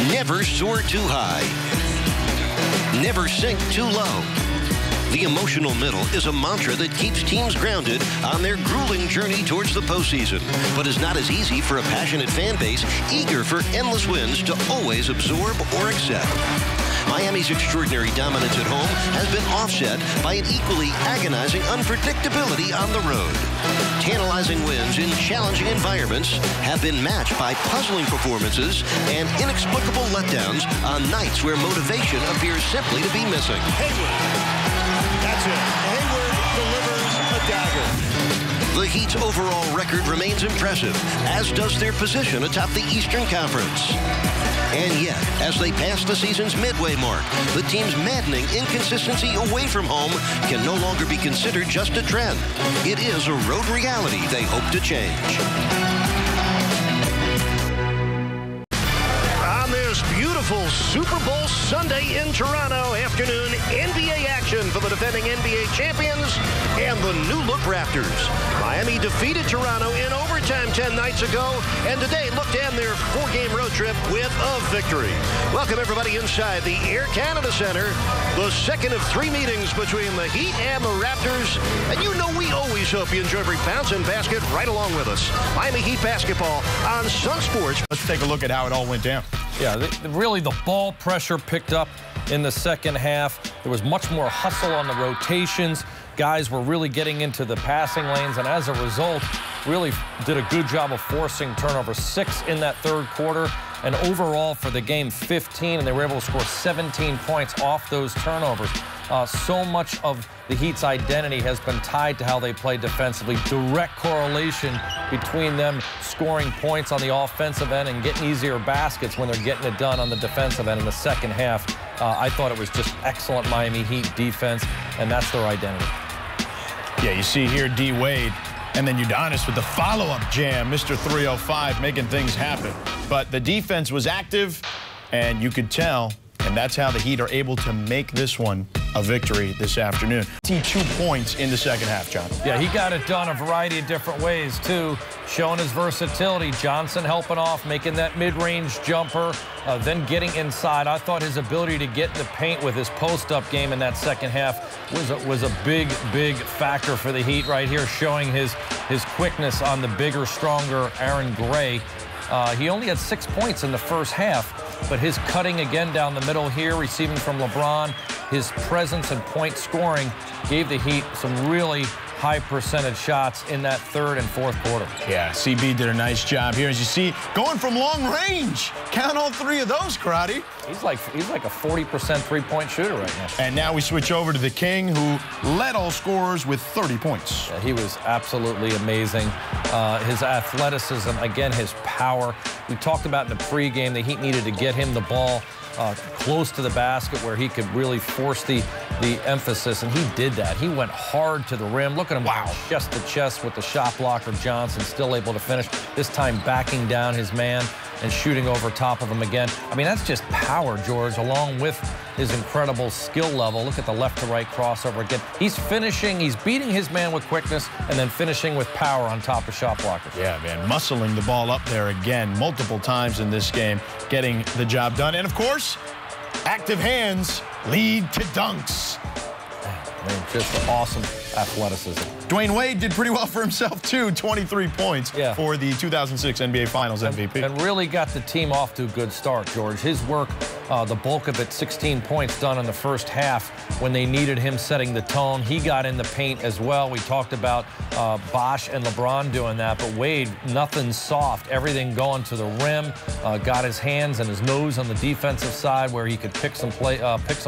Never soar too high. Never sink too low. The emotional middle is a mantra that keeps teams grounded on their grueling journey towards the postseason, but is not as easy for a passionate fan base eager for endless wins to always absorb or accept. Miami's extraordinary dominance at home has been offset by an equally agonizing unpredictability on the road. Tantalizing wins in challenging environments have been matched by puzzling performances and inexplicable letdowns on nights where motivation appears simply to be missing. That's it. Hayward delivers a dagger. The Heat's overall record remains impressive, as does their position atop the Eastern Conference. And yet, as they pass the season's midway mark, the team's maddening inconsistency away from home can no longer be considered just a trend. It is a road reality they hope to change. Beautiful Super Bowl Sunday in Toronto afternoon. NBA action for the defending NBA champions and the new-look Raptors. Miami defeated Toronto in overtime 10 nights ago, and today look to end their 4-game road trip with a victory. Welcome, everybody, inside the Air Canada Center. The second of 3 meetings between the Heat and the Raptors. And you know we always hope you enjoy every bounce and basket right along with us. Miami Heat basketball on Sunsports. Let's take a look at how it all went down. Yeah, really the ball pressure picked up in the second half. There was much more hustle on the rotations. Guys were really getting into the passing lanes, and as a result, really did a good job of forcing turnovers. 6 in that third quarter, and overall for the game, 15, and they were able to score 17 points off those turnovers. So much of the Heat's identity has been tied to how they play defensively. Direct correlation between them scoring points on the offensive end and getting easier baskets when they're getting it done on the defensive end in the second half. I thought it was just excellent Miami Heat defense, and that's their identity. Yeah, you see here D. Wade, and then Udonis with the follow-up jam. Mr. 305 making things happen. But the defense was active, and you could tell, and that's how the Heat are able to make this one a victory this afternoon. 2 points in the second half, John. Yeah, he got it done a variety of different ways, too, showing his versatility. Johnson helping off, making that mid-range jumper, then getting inside. I thought his ability to get in the paint with his post-up game in that second half was a big, big factor for the Heat right here, showing his quickness on the bigger, stronger Aaron Gray. He only had 6 points in the first half, but his cutting again down the middle here, receiving from LeBron, his presence and point scoring gave the Heat some really high percentage shots in that third and fourth quarter. Yeah, CB did a nice job here. As you see, going from long range. Count all 3 of those, Karate. He's like a 40% three-point shooter right now. And now we switch over to the King, who led all scorers with 30 points. Yeah, he was absolutely amazing. His athleticism, again, his power. We talked about in the pregame the Heat needed to get him the ball close to the basket where he could really force the emphasis, and he did that. He went hard to the rim. Look at him, wow, chest to chest with the shot blocker Johnson, still able to finish, this time backing down his man and shooting over top of him again. I mean, that's just power, George, along with his incredible skill level. Look at the left-to-right crossover again. He's finishing, he's beating his man with quickness and then finishing with power on top of shot blockers. Yeah, man, muscling the ball up there again multiple times in this game, getting the job done. And, of course, active hands lead to dunks. Man, just awesome athleticism. Dwayne Wade did pretty well for himself, too. 23 points for the 2006 NBA Finals MVP. And really got the team off to a good start, George. His work, the bulk of it, 16 points done in the first half when they needed him setting the tone. He got in the paint as well. We talked about Bosh and LeBron doing that, but Wade, nothing soft. Everything going to the rim. Got his hands and his nose on the defensive side where he could pick some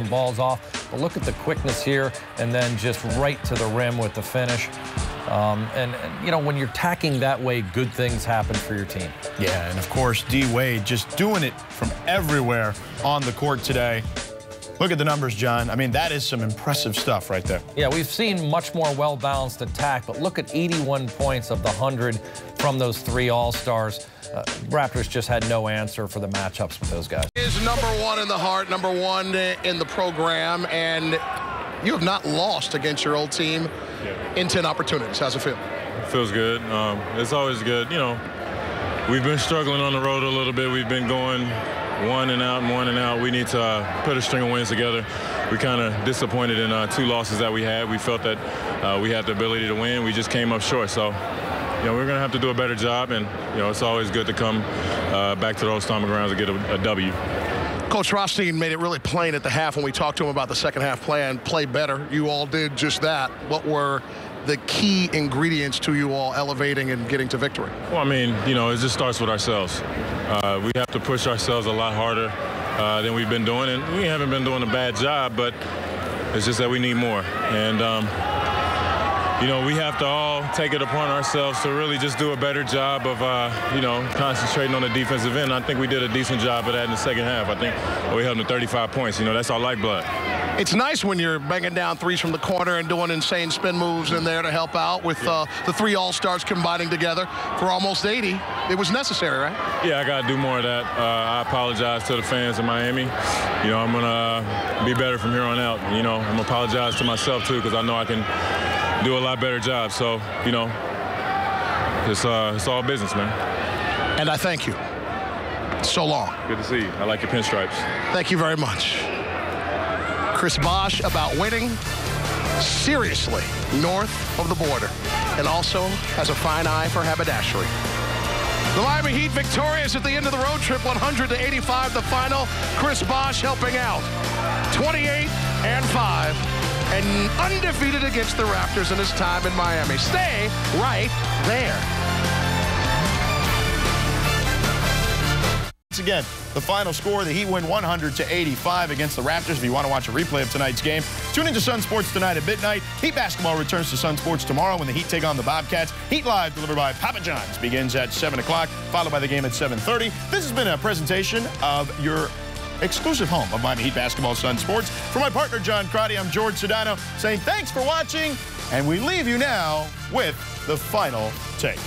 balls off. But look at the quickness here, and then just right to the rim with the finish. And, you know, when you're attacking that way, good things happen for your team. Yeah, and of course, D. Wade just doing it from everywhere on the court today. Look at the numbers, John. I mean, that is some impressive stuff right there. Yeah, we've seen much more well-balanced attack, but look at 81 points of the 100 from those 3 All-Stars. Raptors just had no answer for the matchups with those guys. Is #1 in the heart, #1 in the program, and you have not lost against your old team in 10 opportunities. How's it feel? It feels good. It's always good, you know. we've been struggling on the road a little bit. We've been going one and out. We need to put a string of wins together. We kind of disappointed in 2 losses that we had. We felt that we had the ability to win. We just came up short. So, we're going to have to do a better job, and, it's always good to come back to those stomping grounds and get a W. Coach Rothstein made it really plain at the half when we talked to him about the second half plan. Play better. You all did just that. What were the key ingredients to you all elevating and getting to victory? Well, I mean, it just starts with ourselves. We have to push ourselves a lot harder than we've been doing, and we haven't been doing a bad job, but it's just that we need more. And, we have to all take it upon ourselves to really just do a better job of, concentrating on the defensive end. I think we did a decent job of that in the second half. I think we held them to 35 points. That's our lifeblood. It's nice when you're banging down threes from the corner and doing insane spin moves in there to help out with the 3 All-Stars combining together for almost 80. It was necessary, right? Yeah, I got to do more of that. I apologize to the fans in Miami. I'm going to be better from here on out. I'm going to apologize to myself, too, because I know I can do a lot better job. So, it's all business, man. And I thank you. So long. Good to see you. I like your pinstripes. Thank you very much. Chris Bosh about winning seriously north of the border, and also has a fine eye for haberdashery. The Miami Heat victorious at the end of the road trip, 100-85 the final. Chris Bosh helping out, 28-5, and undefeated against the Raptors in his time in Miami. Stay right there. Once again, the final score, the Heat win 100-85 against the Raptors. If you want to watch a replay of tonight's game, tune into Sunsports tonight at midnight. Heat basketball returns to Sunsports tomorrow when the Heat take on the Bobcats. Heat Live, delivered by Papa John's, begins at 7 o'clock, followed by the game at 7:30. This has been a presentation of your exclusive home of Miami Heat basketball, Sunsports. For my partner, John Crotty, I'm George Sedano, saying thanks for watching, and we leave you now with the final take.